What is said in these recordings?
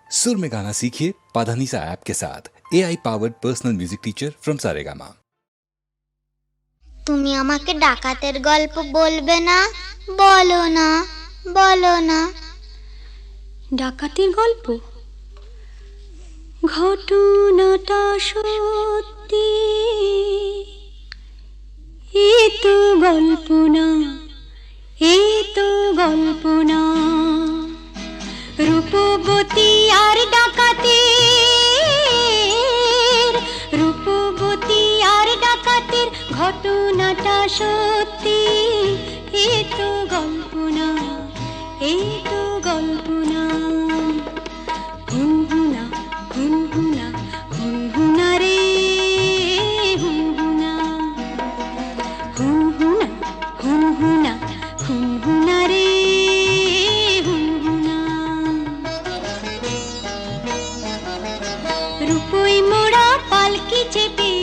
सुर में गाना सीखिए पाधानीसा ऐप के साथ। AI powered personal music teacher from Saregama. তুমি আমাকে ডাকাতের গল্প বলবে না? বলো না, বলো না। ডাকাতের গল্প? ঘটনাটা সত্যি, এ তো গল্প না, এ তো গল্প না। রূপবতী আর ডাকাতের, রূপবতী আর ডাকাতের ঘটনাটা সত্যি, এ তো গল্প না, এ তো গল্প না। হুনহুনা হুনহুনা হুনহুনা রে হুনহুনা, হুনহুনা হুনহুনা হুনহুনা রে হুনহুনা। রূপই মোড়া পালকি চেপে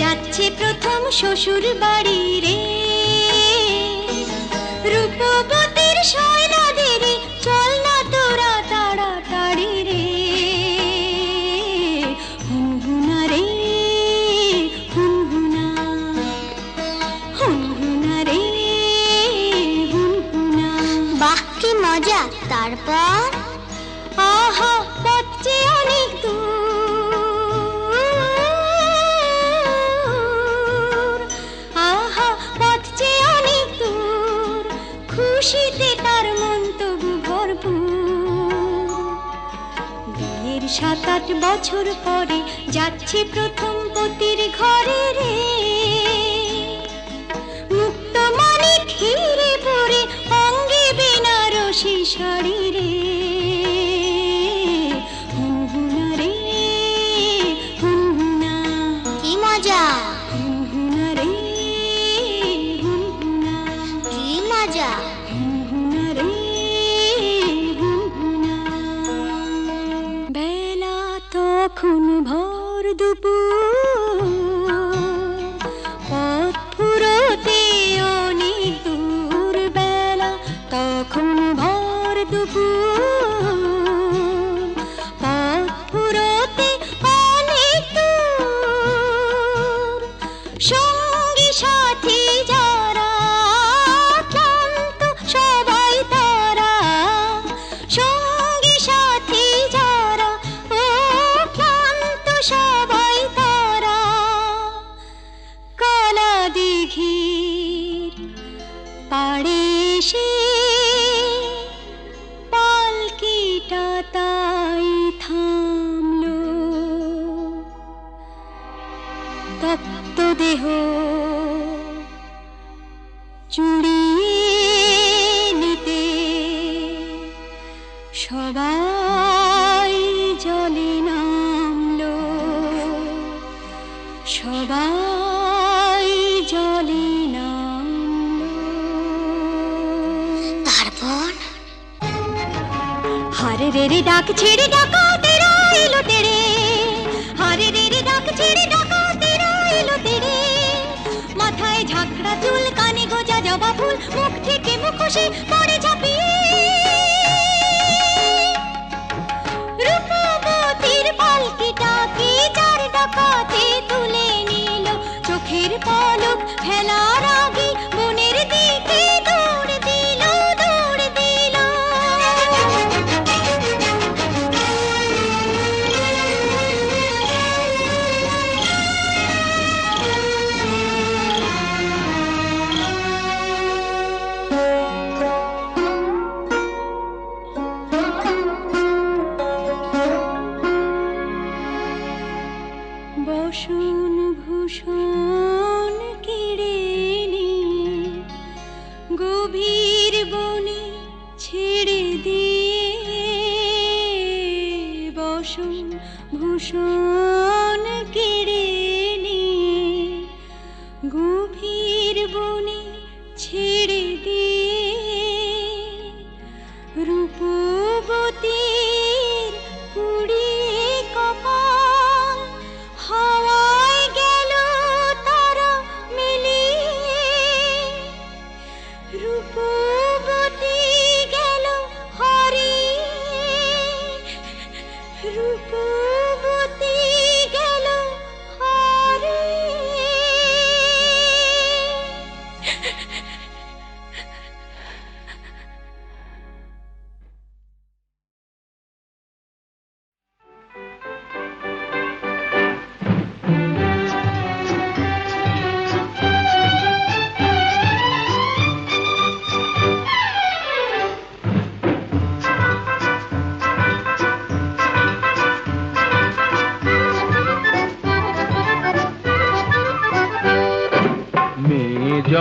যাচ্ছে প্রথম শ্বশুর বাড়ি রে। রূপবতীর শয়না দেরি, চল না তোরা তাড়াতাড়ি রে। হুনহুনা রে হুনহুনা, হুনহুনা রে হুনহুনা। বাহ কি মজা! তারপর? আহা পথে অনেক দূর, আহা পথে অনেক দূর, খুশিতে তার মন তবু ভরপুর। বিয়ের 7-8 বছর পরে যাচ্ছে প্রথম পতির ঘরে রে। মুক্ত মানিক হিরে পরে অঙ্গে বেনারসি শাড়ি রে। হুনহুনা রে হুনহুনা, কি মজা! হুনহুনা রে হুনহুনা, কি মজা! হুনহুনা রে হুনহুনা। বেলা তখন ভর দুপুর, পথ ফুরোতে অনেক দূর। বেলা তখন ভর দুপুর, পথ ফুরোতে অনেক দূর। সঙ্গী সাথী যারা ক্লান্ত সবাই তারা, সঙ্গী সাথী যারা ও ক্লান্ত সবাই তারা। কালা দিঘির পাড়ে এসে পালকিটা তাই থামলো। তপ্ত দেহ চুড়িয়ে নিতে সবাই জলে নামলো, সবাই জলে নামলো। তারপর? হারে রে রে ডাক ছেড়ে ডাকাতেরা এলো তেরে, হারে রে রে ডাক ছেড়ে ডাকাতেরা এলো তেরে। মাথায় ঝাঁকড়া চুল, কানে গোজা জবা ফুল, মুখ থেকে মুখোশে পড়ে ঝাঁপিয়ে। রূপবতীর পালকিটাকে চার ডাকাতে তুলে নিল, চোখের পলক ফেলার আগে বনের দিকে দৌড় দিল, দৌড় দিল। বসন ভূষণ কেড়ে নিয়ে গভীর বনে ছেড়ে দিয়ে, বসন ভূষণ কেড়ে নিয়ে গভীর বনে ছেড়ে দিয়ে। রূপবতীর পুড়িয়ে কপাল হাওয়ায় গেল তারা মিলিয়ে। রূপবতী গেল হারিয়ে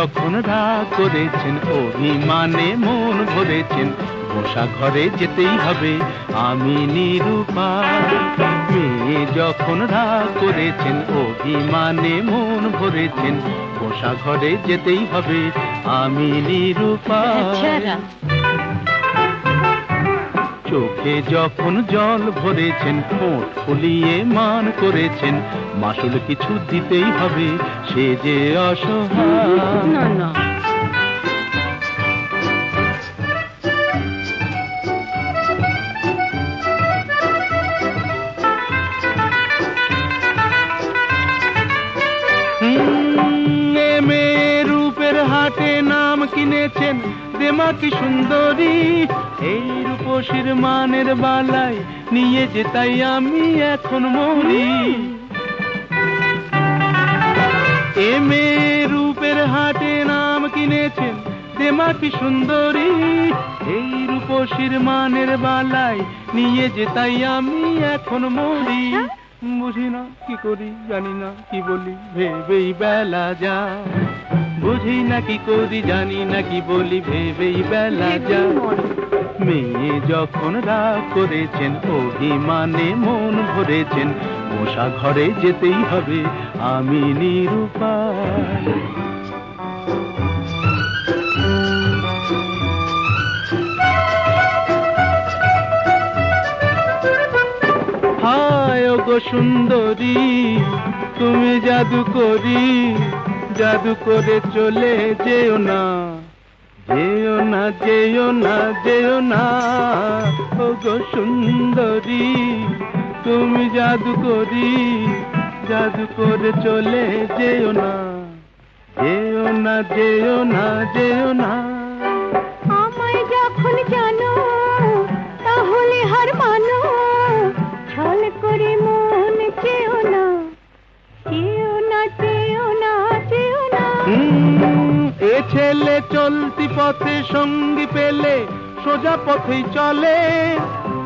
যখন রাগ করেছেন, অভিমানে মন ভরেছেন, বসা ঘরে যেতেই হবে, আমি নিরুপায়। মেয়ে যখন রাগ করেছেন, অভিমানে মন ভরেছেন, বসা ঘরে যেতেই হবে, আমি নিরুপায়। চোখে যখন জল ভরেছেন, ঠোঁট ফুলিয়ে মান করেছেন, মাসুল কিছু দিতেই হবে, সে যে অসহায়। না না, মেয়ের রূপের হাটে নাম কিনেছেন, দেমা কি সুন্দরী, এই রূপসীর মানের বালাই নিয়ে যে তাই আমি এখন মরি। এ মেয়ের রূপের হাটে নাম কিনেছেন, দেমা কি সুন্দরী, এই রূপসীর মানের বালাই নিয়ে যে তাই আমি এখন মরি। বুঝি না কি করি, জানি না কি বলি, ভেবেই বেলা যায়। বুঝি না কি করি, জানি না কি বলি, ভেবেই বেলা যায়। মেয়ে যখন রাগ করেছেন, অভিমানে মন ভরেছেন, বসা ঘরে যেতেই হবে, আমি নিরুপায়। হায় ওগো সুন্দরী, তুমি জাদু করি, জাদু করে চলে যেও না, যেও না, যেও না, যেও না। ওগো সুন্দরী, তুমি জাদু করি, জাদু করে চলে যেও না, যেও না, যেও না, যেও না। আমায় যখন জানো তাহলে হার মানো, ছল করে মন চেও না, চেও না, চেও না, চেও না। এ ছেলে চলতি পথে সঙ্গী পেলে সোজা পথেই চলে,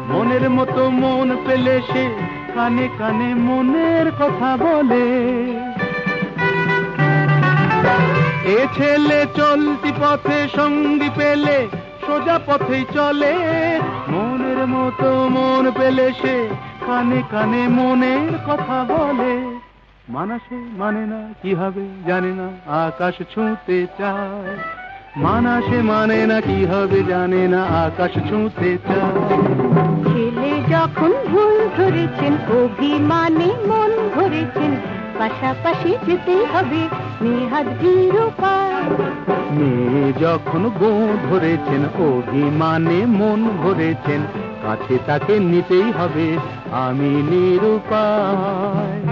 মনের মতো মন পেলে সে কানে কানে মনের কথা বলে। এ ছেলে চলতি পথে সঙ্গী পেলে সোজা পথেই চলে, মনের মতো মন পেলে সে কানে কানে মনের কথা বলে। মানাসে মানে না কি হবে জানে না, আকাশ ছুঁতে চায়। মানাসে মানে না কি হবে জানে না, আকাশ ছুঁতে চায়। ছেলে যখন ভুল ধরেছেন, অভিমানে মন ভরেছেন, পাশাপাশি যেতেই হবে, নেহাত নিরুপায়। মেয়ে যখন গো ধরেছেন, অভিমানে মন ভরেছেন, কাছে তাকে নিতেই হবে, আমি নিরুপায়।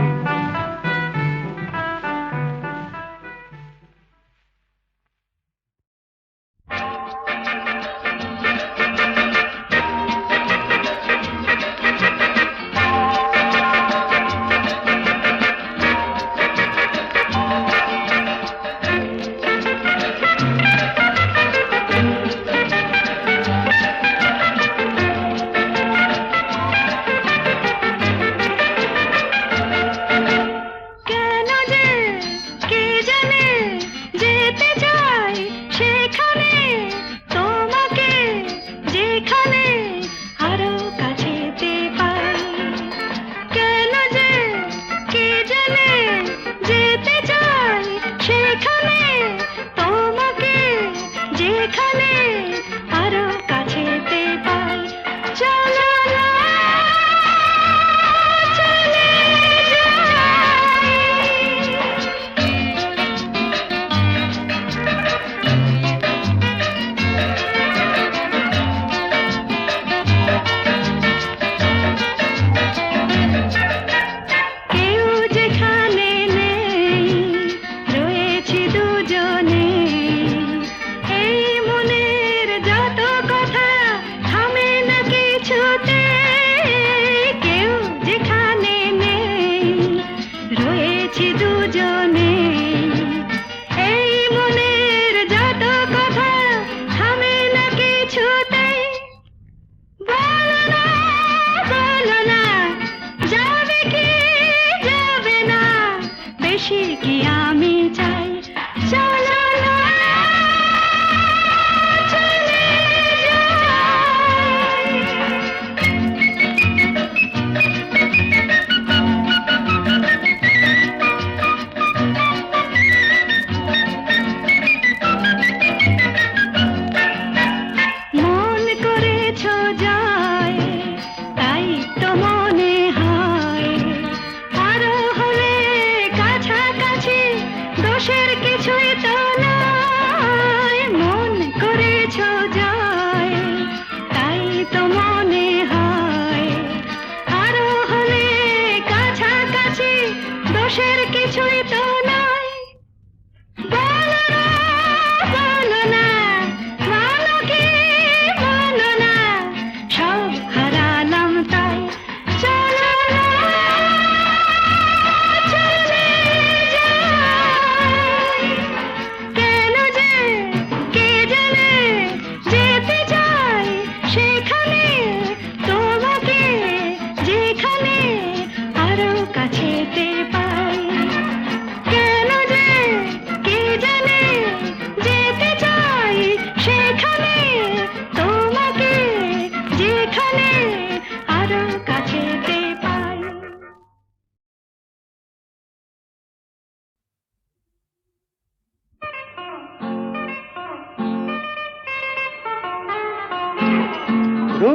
রু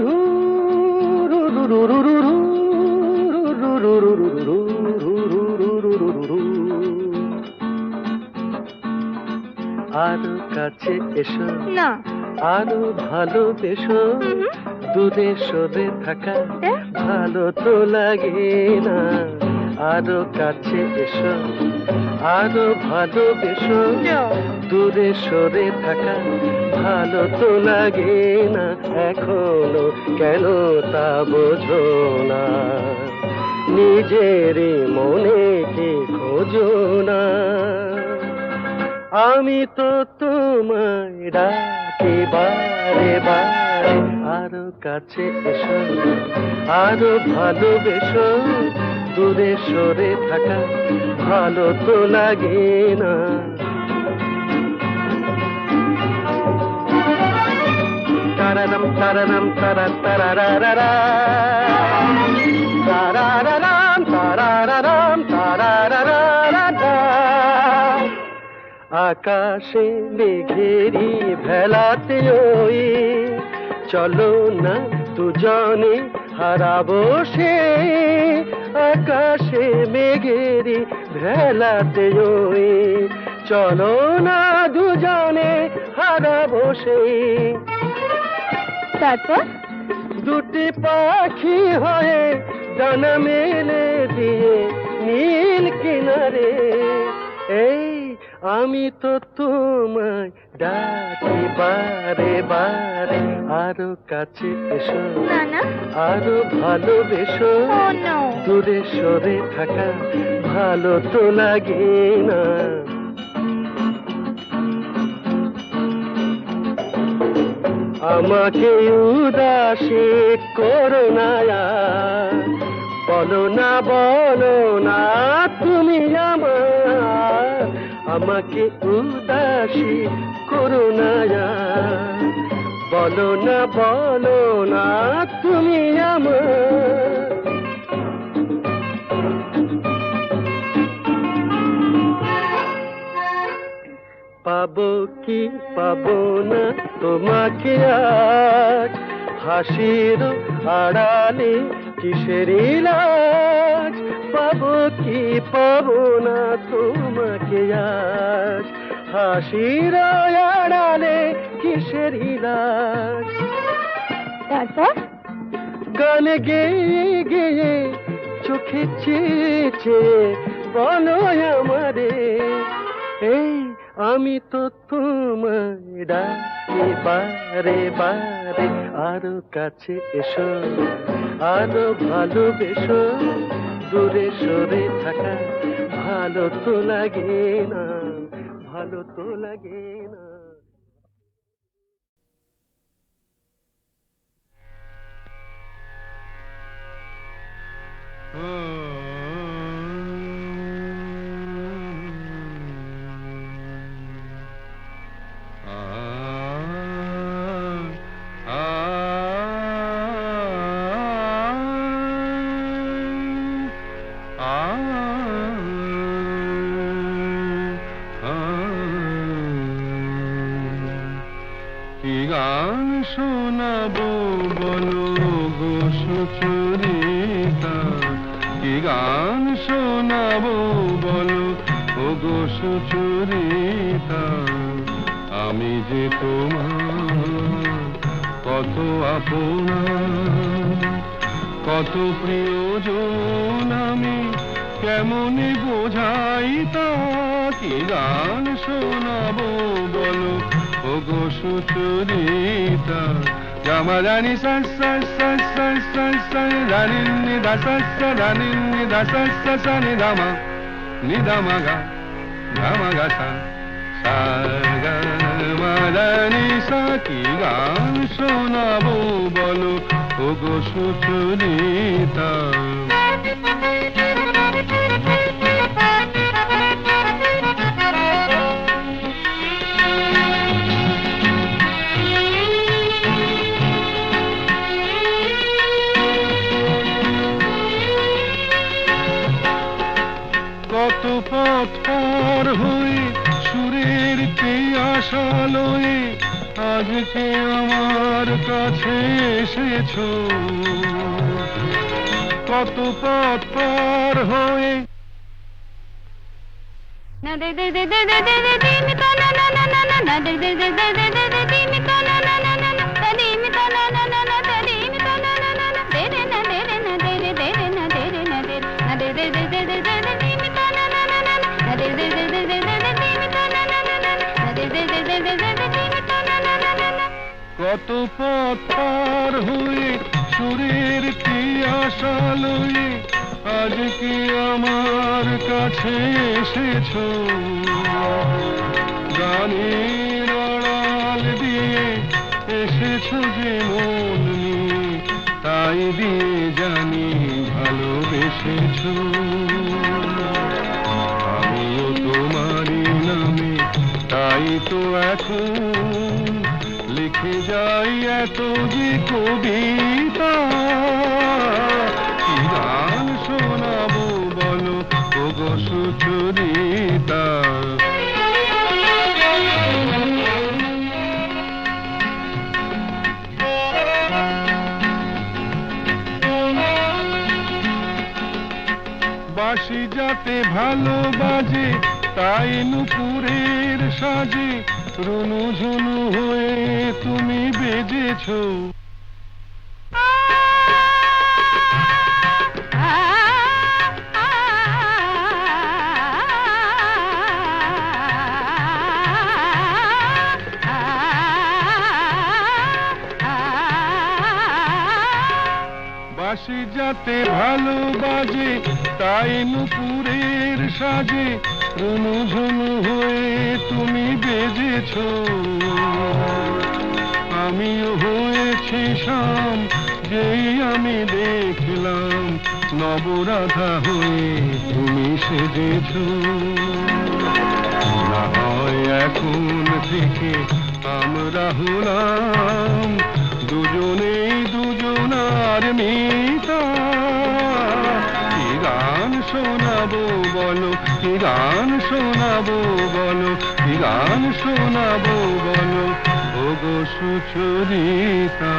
রু রু রু রু রু রু রু আরো কাছে এসো না আরো ভালোবেসো দূরে সরে থাকা ভালো তো লাগে না আরো কাছে এসো আরো ভালোবেসো দূরে সরে থাকা ভালো তো লাগে না এখনো কেন তা বোঝো না নিজের মনে কে খোঁজো না আমি তো তোমায় ডাকি বারে বারে আরো কাছে এসো আরো ভালোবেসো দূরে সরে থাকা ভালো তো লাগে না তারারাম তারারাম তারা তারারারা তারারারাম তারারারাম তারারারা আকাশে মেঘেরি ভেলাতে ওই চলো না দুজনে হারাবো সে আকাশে মেঘেরি ভেলাতে ওই চলো না দুজনে হারাবো সে তারপর দুটি পাখি হয়ে ডানা মেলে দিয়ে নীল কিনারে এই আমি তো তোমায় ডাকি বারে বারে আরো কাছে এসো না না আরো ভালোবেসো ও নো দূরে সরে থাকা ভালো তো লাগে না আমাকে উদাসী করো না বলো না তুমি আমার আমাকে উদাসী করো না বলো না তুমি আমার পাবো কি পাবো না তোমাকে আজ হাসির আড়ালে কিসের লাজ পাবো কি পাবো না তোমাকে আজ হাসির আড়ালে কিসের লাজ তারপর গান গেয়ে গেয়ে চোখে চেয়ে চেয়ে বলো আমারে এই আমি তো তোমায় ডাকি বারে বারে আরো কাছে এসো আরো ভালোবেসো দূরে সরে থাকা ভালো তো লাগে না ভালো তো লাগে না কি গান শোনাবো বলো গো সুচরিতা কি গান শোনাবো বলো ও গো সুচরিতা আমি যে তোমার কত আপনা কত প্রিয়জন আমি কেমনে বোঝাই তা কি গান শোনাবো বলো ও গো সুচরিতা জামা জানি জানি নিদা জানি নিদা সানি দামা নিদামা গা ধামা গা সানি সা কি গান শোনাবো বলো ও গো সুচরিতা কত পথ পার হয়ে সুরের কে আশা লয়ে আজকে আমার আমার কাছে এসেছো কত পথ পার হয়ে না দে দে দে দে দে দে দে দে মি তা না না না না না না দে দে দে দে দে দে দে দে মি তা না না না না না তা দি মি তা না না না না তা দি মি তা না না না না দে রে না দে রে না দে রে দে রে না দে রে না দে না দে দে দে দে দে দে দে দি মি তা না না না না না দে দে দে দে দে দে দে দি মি তা না না না না না দে দে দে দে দে দে দে দি মি তা না না না না কত পথ পার হয়ে সুরের কি আশা লয়ে আজ কি আমার কাছে এসেছো গানের আড়াল দিয়ে এসেছো যে মন নিয়ে তাই দিয়ে জানি ভালোবেসেছো আমিও তোমারই নামে তাই তো এখন লিখে যাই এত যে কবিতা কি গান শোনাবো বলো ওগো সুচরিতা বাঁশি যাতে ভালো বাজে তাই নুপুরের সাজে রুনু ঝুনু হয়ে তুমি বেজেছো বাঁশি যাতে ভালো বাজে তাই নুপুরের সাজে রুনু ঝুনু হয়ে তুমি বেজেছো আমিও হয়েছি শাম যেই আমি দেখলাম নবরাধা হয়ে তুমি সেজেছো না হয় এখন থেকে আমরা হলাম দুজনেই দুজনার মিতা কি গান শোনাবো বলো কি গান শোনাবো বলো কি গান শোনাবো বলো ওগো সুচরিতা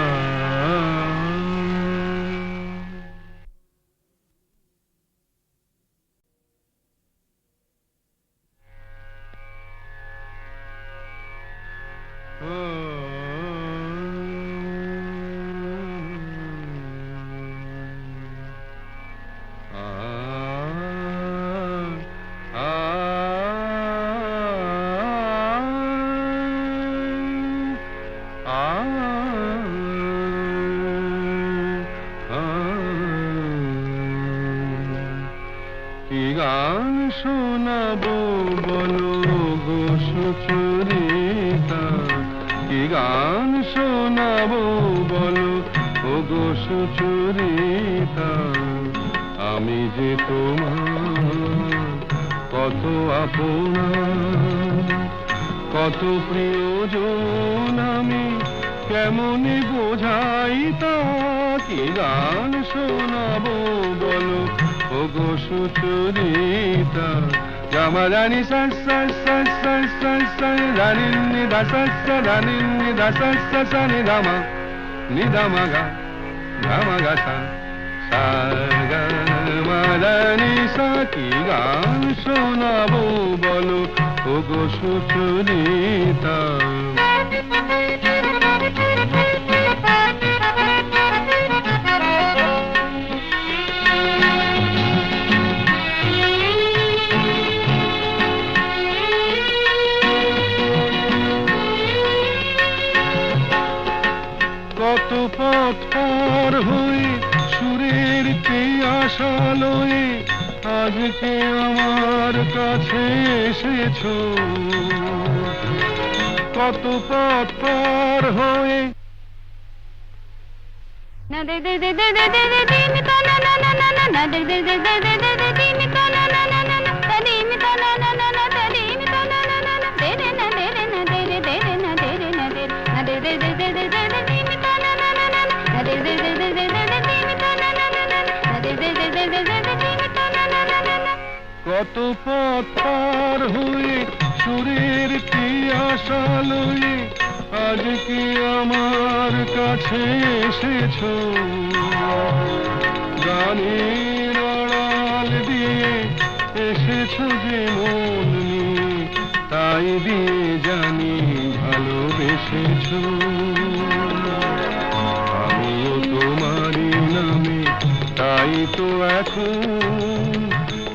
কি গান শোনাবো বলো গো সুচরিতা কি গান শোনাবো বলো ও গো সুচরিতা আমি যে তোমার কত আপনা কত প্রিয়জন আমি কেমনে বোঝাই তা কি গান শোনাবো বলো ও গো সুচরিতা গামা রানী সা সা সা সা সা সা রানী নিধা সা সা রানী নিধা সা সা সা নিধামা নিধামা গা ধামা গা সা সা গা মা রানী সা কি গান শোনাবো বলো ও গো সুচরিতা কত পথ পার হয়ে সুরের কে আশা লয়ে আজকে আমার কাছে এসেছো কত পথ পার হয়ে na de de de de de de de de mi ta na na na na na na de de de de de de de de mi ta na na na na na ta di mi ta na na na na ta di mi ta na na na na de re na de re na de re de re na de re na de na de de de de de de de de mi ta na na na na na de de de de de de de de mi ta na na na na na de de de de de de de de mi ta na na na na na কত পথ পার হয়ে সুরের কি আশা লয়ে আজ কি আমার কাছে এসেছো গানের আড়াল দিয়ে এসেছো যে মন নিয়ে তাই দিয়ে জানি ভালোবেসেছো আমিও তোমারই নামে তাই তো এখন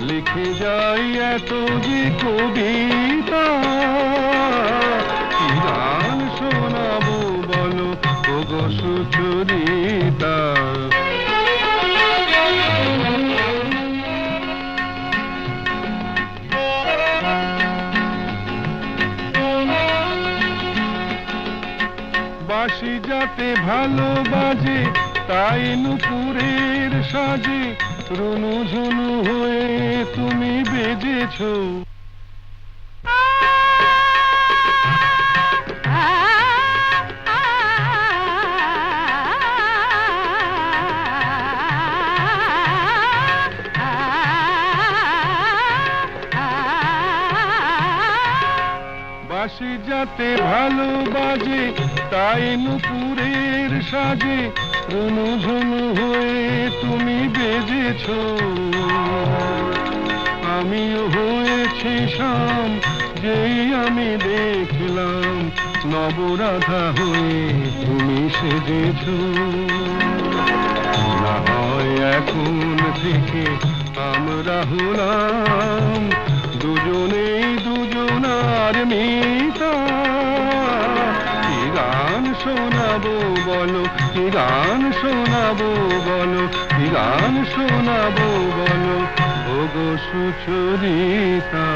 লিখে যাই এত যে কবিতা কি গান শোনাবো বলো ওগো সুচরিতা বাঁশি যাতে ভালো বাজে তাই নুপুরের সাজে রুনু ঝুনু হয়ে তুমি বেজেছো বাঁশি যাতে ভালো বাজে তাই নুপুরের সাজে রুনু ঝুনু হয়ে তুমি বেজেছো আমিও হয়েছি শাম যেই আমি দেখলাম নবরাধা হয়ে তুমি সেজেছো না হয় এখন থেকে আমরা হলাম দুজনেই দুজনার মিতা কি গান শোনাবো বলো কি গান শোনাবো বলো কি গান শোনাবো বলো ওগো সুচরিতা